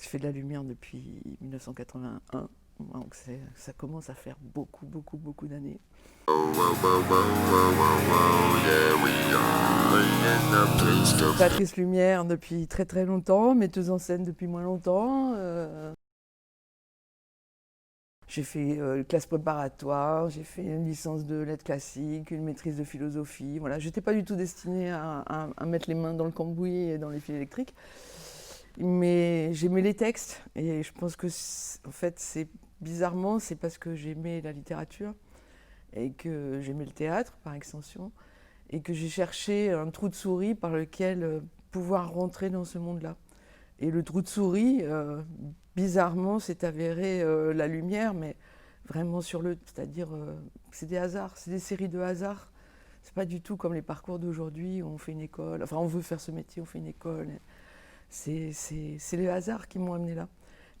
Je fais de la lumière depuis 1981, donc ça commence à faire beaucoup, beaucoup, beaucoup d'années. Patrice Lumière depuis très très longtemps, metteuse en scène depuis moins longtemps. J'ai fait classe préparatoire, j'ai fait une licence de lettres classiques, une maîtrise de philosophie. Voilà, j'étais pas du tout destinée à mettre les mains dans le cambouis et dans les fils électriques. Mais j'aimais les textes et je pense que en fait c'est bizarrement c'est parce que j'aimais la littérature et que j'aimais le théâtre par extension et que j'ai cherché un trou de souris par lequel pouvoir rentrer dans ce monde-là. Et le trou de souris, bizarrement, s'est avéré la lumière, mais vraiment c'est-à-dire c'est des hasards, c'est des séries de hasards. C'est pas du tout comme les parcours d'aujourd'hui où on fait une école, enfin on veut faire ce métier, on fait une école. C'est les hasards qui m'ont amené là.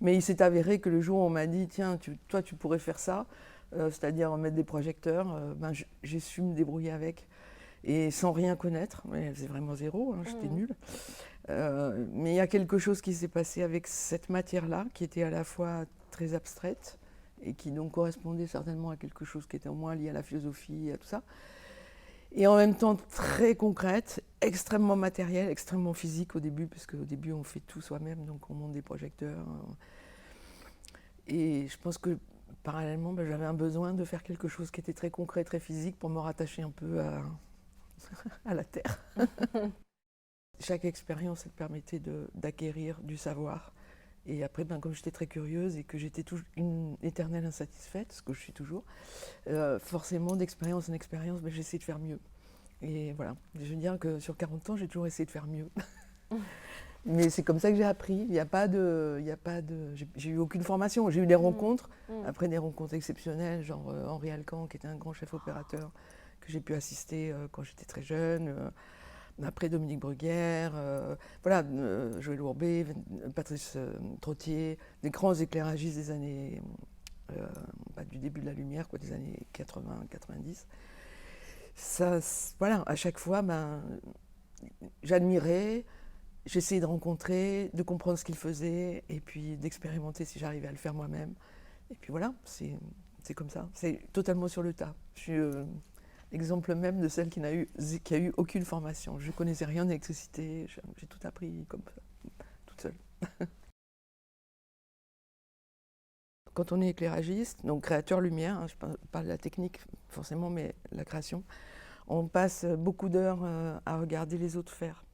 Mais il s'est avéré que le jour où on m'a dit, tiens, toi tu pourrais faire ça, c'est-à-dire mettre des projecteurs, j'ai su me débrouiller avec. Et sans rien connaître, c'est vraiment zéro, hein, j'étais nulle. Mais il y a quelque chose qui s'est passé avec cette matière-là, qui était à la fois très abstraite, et qui donc correspondait certainement à quelque chose qui était au moins lié à la philosophie, à tout ça. Et en même temps très concrète, extrêmement matérielle, extrêmement physique au début, parce qu'au début on fait tout soi-même, donc on monte des projecteurs. Et je pense que parallèlement, j'avais un besoin de faire quelque chose qui était très concret, très physique, pour me rattacher un peu à la terre. Chaque expérience, elle permettait d'acquérir du savoir. Et après, comme j'étais très curieuse et que j'étais une éternelle insatisfaite, ce que je suis toujours, forcément, d'expérience en expérience, j'essaie de faire mieux. Et voilà, je veux dire que sur 40 ans, j'ai toujours essayé de faire mieux. Mais c'est comme ça que j'ai appris. Il n'y a pas de, j'ai eu aucune formation. J'ai eu des rencontres, après des rencontres exceptionnelles, genre Henri Alcan, qui était un grand chef opérateur, que j'ai pu assister quand j'étais très jeune. Après Dominique Bruguière, voilà, Joël Ourbet, Patrice Trottier, des grands éclairagistes des années, du début de la lumière, quoi, des années 80-90. Ça, voilà, à chaque fois, j'admirais, j'essayais de rencontrer, de comprendre ce qu'ils faisaient, et puis d'expérimenter si j'arrivais à le faire moi-même. Et puis voilà, c'est comme ça, c'est totalement sur le tas. Je suis l'exemple même de celle qui a eu aucune formation. Je ne connaissais rien d'électricité, j'ai tout appris comme ça, toute seule. Quand on est éclairagiste, donc créateur lumière, hein, je parle de la technique forcément, mais la création, on passe beaucoup d'heures à regarder les autres faire.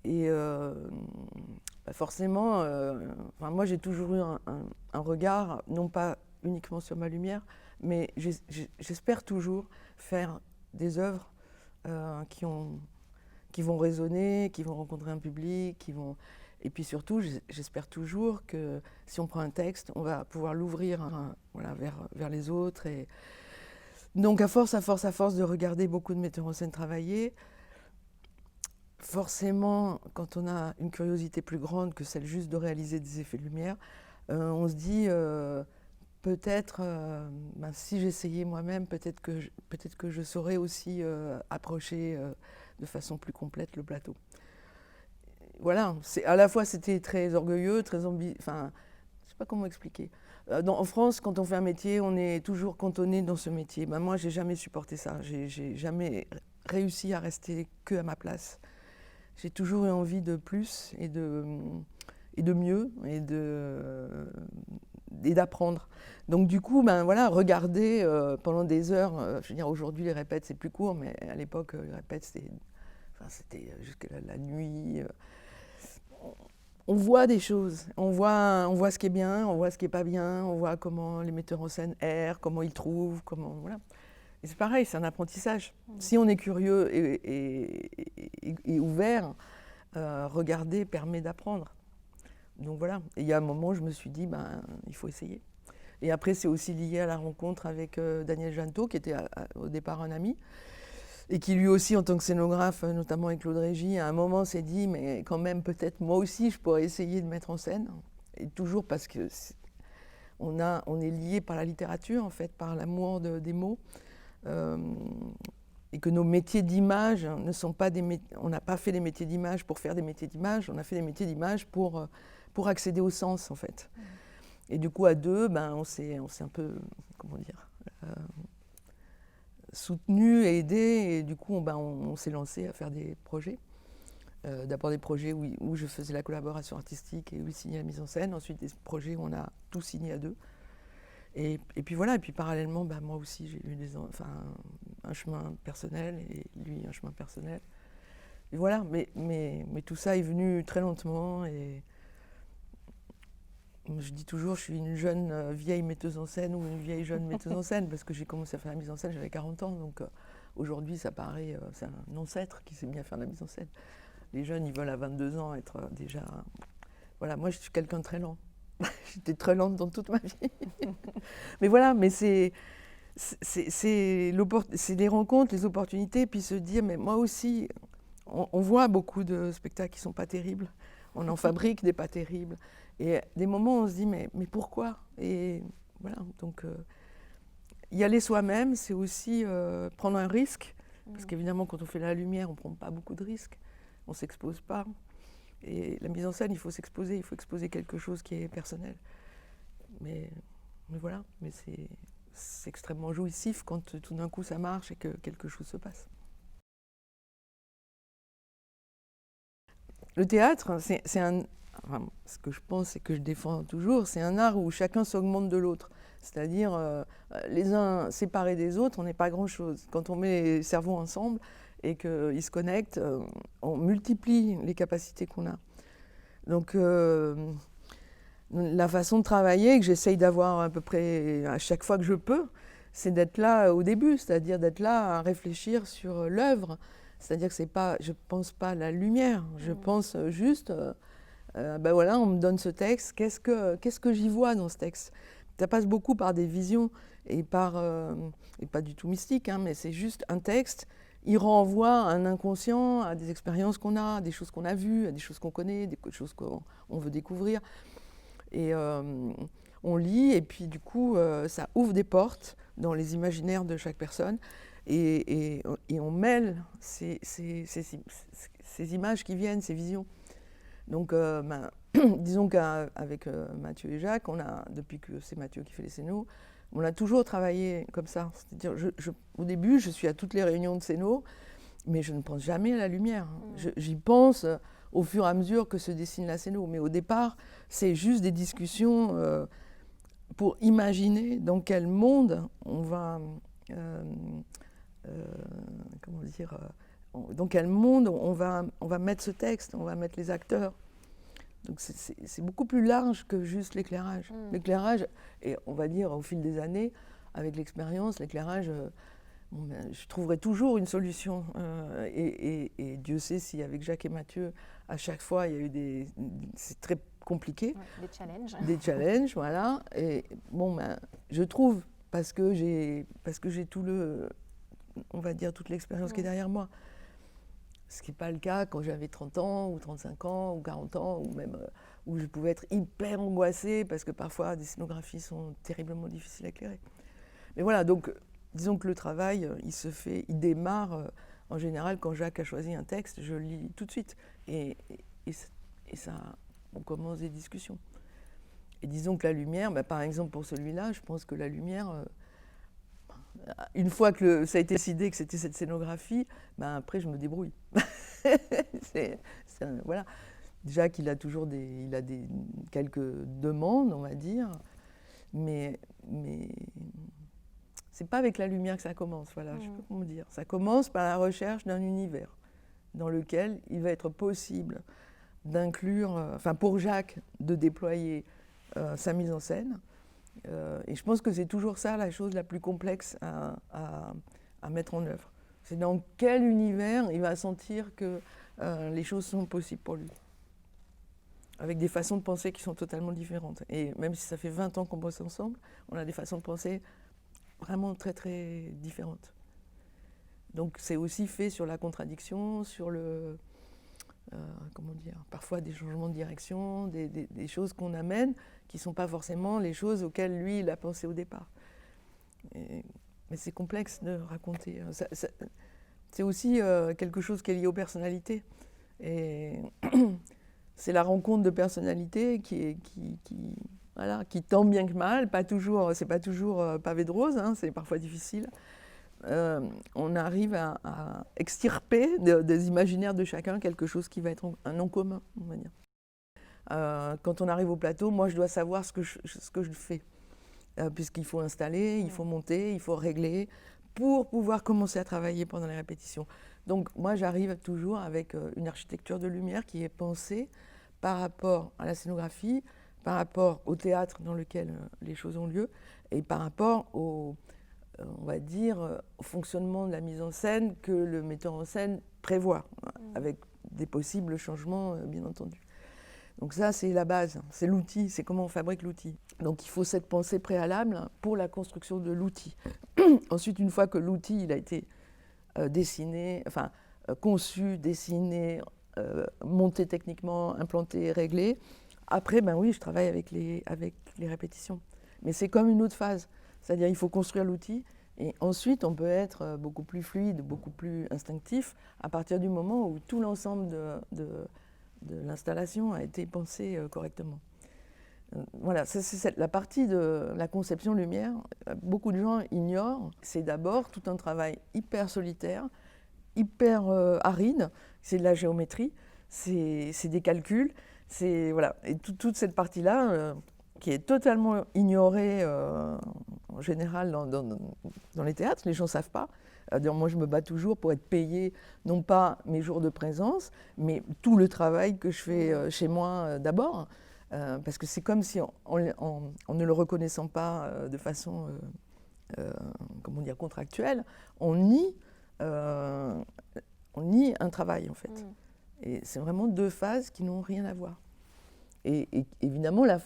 Et forcément, moi j'ai toujours eu un regard, non pas uniquement sur ma lumière, mais j'espère toujours faire des œuvres qui vont résonner, qui vont rencontrer un public, et puis surtout, j'espère toujours que si on prend un texte, on va pouvoir l'ouvrir vers les autres. Et donc à force de regarder beaucoup de metteurs en scène travailler, forcément, quand on a une curiosité plus grande que celle juste de réaliser des effets de lumière, on se dit peut-être, si j'essayais moi-même, peut-être que je saurais aussi approcher de façon plus complète le plateau. Voilà, à la fois c'était très orgueilleux, très enfin, je sais pas comment expliquer. En France, quand on fait un métier, on est toujours cantonné dans ce métier. Moi, j'ai jamais supporté ça. J'ai jamais réussi à rester que à ma place. J'ai toujours eu envie de plus et de mieux et d'apprendre. Donc du coup, regarder pendant des heures, je veux dire aujourd'hui les répètes c'est plus court, mais à l'époque les répètes c'était jusqu'à la nuit. On voit des choses, on voit ce qui est bien, on voit ce qui est pas bien, on voit comment les metteurs en scène errent, comment ils trouvent, voilà. Et c'est pareil, c'est un apprentissage. Si on est curieux et ouvert, regarder permet d'apprendre. Donc voilà. Et il y a un moment où je me suis dit, il faut essayer. Et après, c'est aussi lié à la rencontre avec Daniel Janto, qui était au départ un ami, et qui lui aussi, en tant que scénographe, notamment avec Claude Régis, à un moment s'est dit, mais quand même, peut-être moi aussi, je pourrais essayer de mettre en scène. Et toujours parce que on est lié par la littérature, en fait, par l'amour des mots. Et que nos métiers d'image ne sont pas on n'a pas fait des métiers d'image pour faire des métiers d'image, on a fait des métiers d'image pour pour accéder au sens, en fait. Et du coup, à deux, ben, on s'est un peu, comment dire, soutenu et aidé. Et du coup, on s'est lancé à faire des projets. D'abord des projets où je faisais la collaboration artistique et où il signait la mise en scène. Ensuite, des projets où on a tout signé à deux. Et puis voilà, et puis parallèlement, moi aussi, j'ai eu un chemin personnel et lui un chemin personnel. Et voilà, mais tout ça est venu très lentement. Et je dis toujours, je suis une jeune vieille metteuse en scène ou une vieille jeune metteuse en scène, parce que j'ai commencé à faire la mise en scène, j'avais 40 ans. Donc aujourd'hui, ça paraît, c'est un ancêtre qui sait bien faire la mise en scène. Les jeunes, ils veulent à 22 ans être déjà... Voilà, moi, je suis quelqu'un de très lent. J'étais très lente dans toute ma vie. Mais voilà, mais c'est les rencontres, les opportunités, puis se dire, mais moi aussi, on voit beaucoup de spectacles qui ne sont pas terribles. On en fabrique des pas terribles. Et des moments où on se dit, mais pourquoi? Et voilà, donc y aller soi-même, c'est aussi prendre un risque. Parce qu'évidemment, quand on fait la lumière, on ne prend pas beaucoup de risques. On ne s'expose pas. Et la mise en scène, il faut s'exposer. Il faut exposer quelque chose qui est personnel. Mais voilà, mais c'est extrêmement jouissif quand tout d'un coup ça marche et que quelque chose se passe. Le théâtre, c'est un... Enfin, ce que je pense et que je défends toujours, c'est un art où chacun s'augmente de l'autre. C'est-à-dire, les uns séparés des autres, on n'est pas grand-chose. Quand on met les cerveaux ensemble et qu'ils se connectent, on multiplie les capacités qu'on a. Donc, la façon de travailler que j'essaye d'avoir à peu près à chaque fois que je peux, c'est d'être là au début, c'est-à-dire d'être là à réfléchir sur l'œuvre. C'est-à-dire que c'est pas, je ne pense pas à la lumière, je pense juste, voilà, on me donne ce texte, qu'est-ce que j'y vois dans ce texte? Ça passe beaucoup par des visions et pas du tout mystique, hein, mais c'est juste un texte. Il renvoie à un inconscient, à des expériences qu'on a, à des choses qu'on a vues, à des choses qu'on connaît, des choses qu'on veut découvrir. Et on lit, et puis du coup, ça ouvre des portes dans les imaginaires de chaque personne. Et on mêle ces images qui viennent, ces visions. Donc, disons qu'avec Mathieu et Jacques, depuis que c'est Mathieu qui fait les scénos, on a toujours travaillé comme ça. C'est-à-dire, au début, je suis à toutes les réunions de scénos, mais je ne pense jamais à la lumière. J'y pense au fur et à mesure que se dessine la scéno. Mais au départ, c'est juste des discussions pour imaginer dans quel monde on va... comment dire dans quel monde on va mettre ce texte, on va mettre les acteurs. Donc c'est beaucoup plus large que juste l'éclairage. L'éclairage, et on va dire au fil des années, avec l'expérience, l'éclairage, je trouverai toujours une solution. Et Dieu sait si avec Jacques et Mathieu, à chaque fois, il y a eu c'est très compliqué. Des challenges. Des challenges, voilà. Et je trouve, parce que j'ai on va dire toute l'expérience qui est derrière moi. Ce qui n'est pas le cas quand j'avais 30 ans, ou 35 ans, ou 40 ans, ou même où je pouvais être hyper angoissée, parce que parfois des scénographies sont terriblement difficiles à éclairer. Mais voilà, donc disons que le travail, il démarre en général quand Jacques a choisi un texte, je le lis tout de suite. Et ça, on commence des discussions. Et disons que la lumière, par exemple pour celui-là, je pense que la lumière... une fois que ça a été décidé que c'était cette scénographie, après je me débrouille. Voilà. Déjà qu'il a toujours quelques demandes, on va dire, mais c'est pas avec la lumière que ça commence. Voilà, je sais pas comment dire. Ça commence par la recherche d'un univers dans lequel il va être possible d'inclure, pour Jacques, de déployer sa mise en scène. Et je pense que c'est toujours ça la chose la plus complexe à mettre en œuvre. C'est dans quel univers il va sentir que les choses sont possibles pour lui. Avec des façons de penser qui sont totalement différentes. Et même si ça fait 20 ans qu'on bosse ensemble, on a des façons de penser vraiment très très différentes. Donc c'est aussi fait sur la contradiction, sur le... comment dire, parfois des changements de direction, des choses qu'on amène qui ne sont pas forcément les choses auxquelles lui, il a pensé au départ. Mais c'est complexe de raconter. C'est aussi quelque chose qui est lié aux personnalités. Et c'est la rencontre de personnalités voilà, qui tant bien que mal, c'est pas toujours pavé de rose, hein, c'est parfois difficile. On arrive à extirper des imaginaires de chacun quelque chose qui va être un nom commun, on va dire. Quand on arrive au plateau, moi je dois savoir ce que je fais, puisqu'il faut installer, il faut monter, il faut régler, pour pouvoir commencer à travailler pendant les répétitions. Donc moi j'arrive toujours avec une architecture de lumière qui est pensée par rapport à la scénographie, par rapport au théâtre dans lequel les choses ont lieu, et par rapport au, on va dire, au fonctionnement de la mise en scène que le metteur en scène prévoit, avec des possibles changements, bien entendu. Donc ça, c'est la base, c'est l'outil, c'est comment on fabrique l'outil. Donc il faut cette pensée préalable pour la construction de l'outil. Ensuite, une fois que l'outil il a été dessiné, enfin conçu, dessiné, monté techniquement, implanté, réglé, après, ben oui, je travaille avec les répétitions. Mais c'est comme une autre phase, c'est-à-dire il faut construire l'outil et ensuite on peut être beaucoup plus fluide, beaucoup plus instinctif à partir du moment où tout l'ensemble de l'installation a été pensé correctement. Voilà, c'est la partie de la conception lumière. Beaucoup de gens ignorent. C'est d'abord tout un travail hyper solitaire, hyper aride. C'est de la géométrie, c'est des calculs. Voilà. Et toute cette partie-là, qui est totalement ignorée en général dans les théâtres, les gens ne savent pas. Moi, je me bats toujours pour être payée, non pas mes jours de présence, mais tout le travail que je fais chez moi d'abord. Parce que c'est comme si, en ne le reconnaissant pas de façon comment dire, contractuelle, on nie un travail, en fait. Et c'est vraiment deux phases qui n'ont rien à voir. Et évidemment, la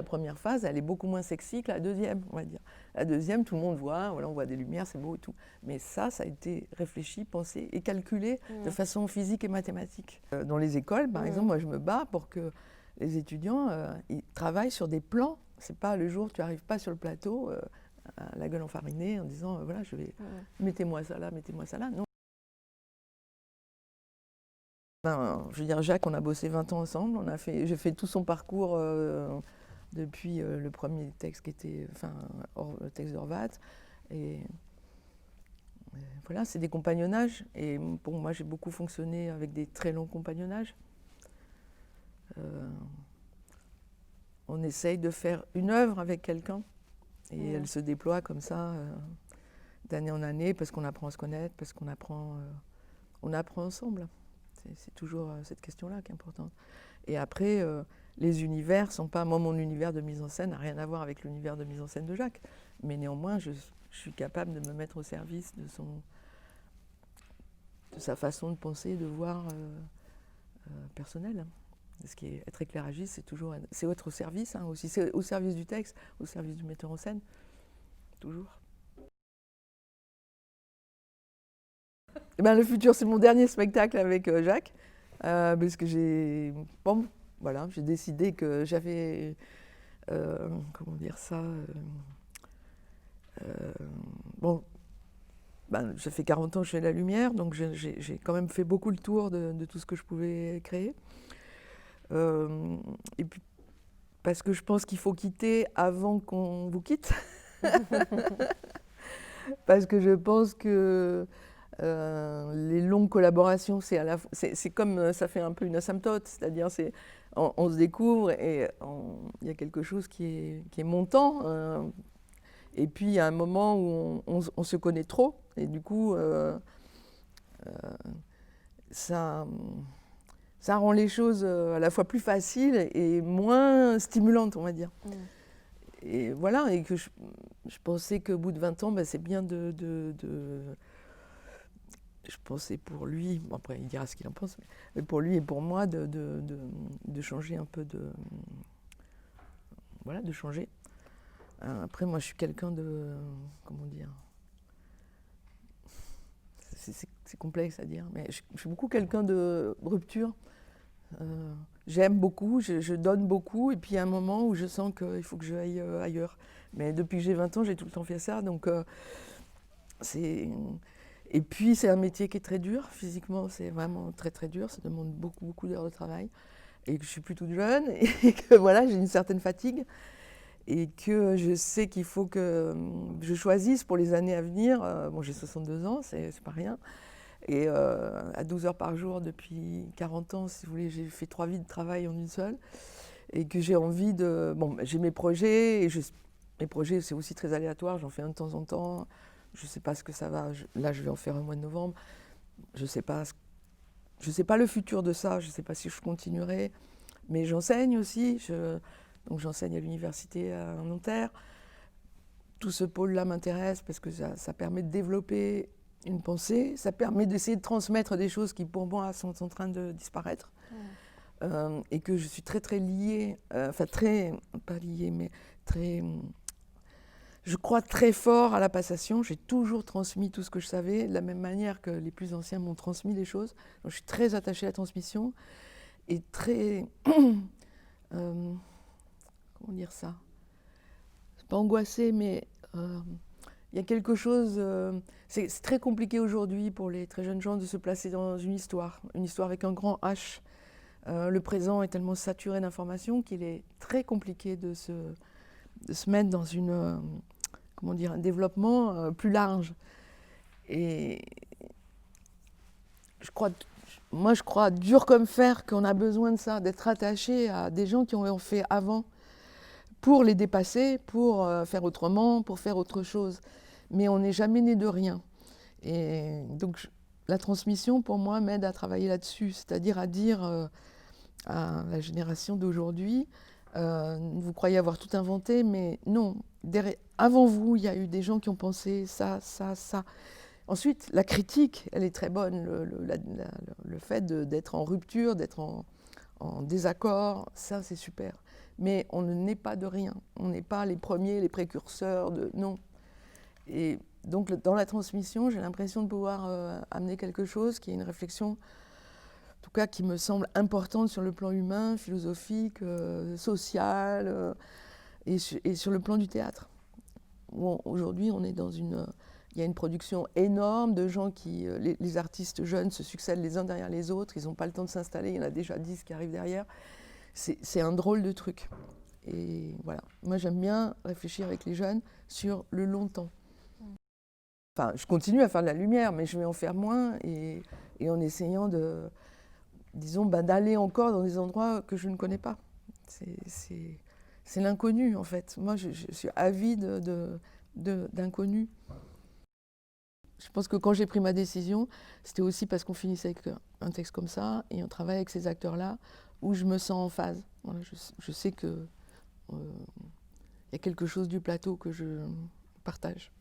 première phase, elle est beaucoup moins sexy que la deuxième, on va dire. La deuxième, tout le monde voit, voilà, on voit des lumières, c'est beau et tout. Mais ça a été réfléchi, pensé et calculé de façon physique et mathématique. Dans les écoles, par exemple, moi, je me bats pour que les étudiants ils travaillent sur des plans. C'est pas le jour où tu n'arrives pas sur le plateau, la gueule enfarinée, en disant, voilà, mettez-moi ça là, mettez-moi ça là. Non. Je veux dire, Jacques, on a bossé 20 ans ensemble. J'ai fait tout son parcours depuis le premier texte qui était, le texte d'Horvat. Et voilà, c'est des compagnonnages. Et pour moi, j'ai beaucoup fonctionné avec des très longs compagnonnages. On essaye de faire une œuvre avec quelqu'un. Et elle se déploie comme ça, d'année en année, parce qu'on apprend à se connaître, parce qu'on apprend ensemble. C'est toujours cette question-là qui est importante. Et après, les univers sont pas... Moi, mon univers de mise en scène n'a rien à voir avec l'univers de mise en scène de Jacques. Mais néanmoins, je suis capable de me mettre au service de sa façon de penser, de voir personnelle. Ce qui est être éclairagiste, c'est être au service aussi. C'est au service du texte, au service du metteur en scène, toujours. Et ben, le futur, c'est mon dernier spectacle avec Jacques, parce que j'ai décidé que j'avais, comment dire ça, ça fait 40 ans que je fais de la lumière, donc j'ai quand même fait beaucoup le tour de tout ce que je pouvais créer. Et puis, parce que je pense qu'il faut quitter avant qu'on vous quitte. Parce que je pense que les longues collaborations, c'est comme ça fait un peu une asymptote, c'est-à-dire on se découvre et il y a quelque chose qui est montant. Et puis il y a un moment où on se connaît trop et du coup ça rend les choses à la fois plus faciles et moins stimulantes, on va dire. Et voilà, et que je pensais qu'au bout de 20 ans, c'est bien je pensais pour lui, bon après il dira ce qu'il en pense, mais pour lui et pour moi de changer un peu voilà, de changer. Après moi je suis quelqu'un de, comment dire, c'est complexe à dire, mais je suis beaucoup quelqu'un de rupture. J'aime beaucoup, je donne beaucoup, et puis il y a un moment où je sens qu'il faut que je aille ailleurs. Mais depuis que j'ai 20 ans, j'ai tout le temps fait ça, donc Et puis c'est un métier qui est très dur, physiquement c'est vraiment très très dur, ça demande beaucoup d'heures de travail. et que je suis plus toute jeune et que voilà, j'ai une certaine fatigue et que je sais qu'il faut que je choisisse pour les années à venir. Bon, j'ai 62 ans, c'est pas rien. Et à 12 heures par jour depuis 40 ans, si vous voulez, j'ai fait 3 vies de travail en une seule. Et que j'ai envie de... Bon, j'ai mes projets, et mes projets, c'est aussi très aléatoire, j'en fais un de temps en temps. Je ne sais pas ce que ça va... Là, je vais en faire un mois de novembre. Je ne sais pas, je sais pas le futur de ça, je ne sais pas si je continuerai. Mais j'enseigne aussi, donc j'enseigne à l'université à Nanterre. Tout ce pôle-là m'intéresse parce que ça permet de développer une pensée, ça permet d'essayer de transmettre des choses qui pour moi sont en train de disparaître. Et que je suis très très liée, enfin très, pas liée, mais très, je crois très fort à la passation. J'ai toujours transmis tout ce que je savais, de la même manière que les plus anciens m'ont transmis les choses. Donc je suis très attachée à la transmission et très, comment dire ça, c'est pas angoissée, mais il y a quelque chose, c'est très compliqué aujourd'hui pour les très jeunes gens de se placer dans une histoire avec un grand H. Le présent est tellement saturé d'informations qu'il est très compliqué de se mettre dans comment dire, un développement plus large. Et moi, je crois dur comme fer qu'on a besoin de ça, d'être attaché à des gens qui ont fait avant pour les dépasser, pour faire autrement, pour faire autre chose. Mais on n'est jamais né de rien. Et donc, la transmission, pour moi, m'aide à travailler là-dessus, c'est-à-dire à dire à la génération d'aujourd'hui, vous croyez avoir tout inventé, mais non. Avant vous, il y a eu des gens qui ont pensé ça, ça, ça. Ensuite, la critique, elle est très bonne. Le fait d'être en rupture, d'être en désaccord, ça, c'est super. Mais on ne naît pas de rien. On n'est pas les premiers, les précurseurs de... Non. Et donc, dans la transmission, j'ai l'impression de pouvoir amener quelque chose qui est une réflexion, en tout cas, qui me semble importante sur le plan humain, philosophique, social, et sur le plan du théâtre. Bon, aujourd'hui, on est dans il y a une production énorme de gens qui... les artistes jeunes se succèdent les uns derrière les autres, ils n'ont pas le temps de s'installer, il y en a déjà 10 qui arrivent derrière. C'est un drôle de truc. Et voilà, moi j'aime bien réfléchir avec les jeunes sur le long temps. Enfin, je continue à faire de la lumière, mais je vais en faire moins et en essayant de, disons, d'aller encore dans des endroits que je ne connais pas. C'est l'inconnu, en fait. Moi, je suis avide d'inconnu. Je pense que quand j'ai pris ma décision, c'était aussi parce qu'on finissait avec un texte comme ça et on travaille avec ces acteurs-là où je me sens en phase. Voilà, je sais qu'il y a quelque chose du plateau que je partage.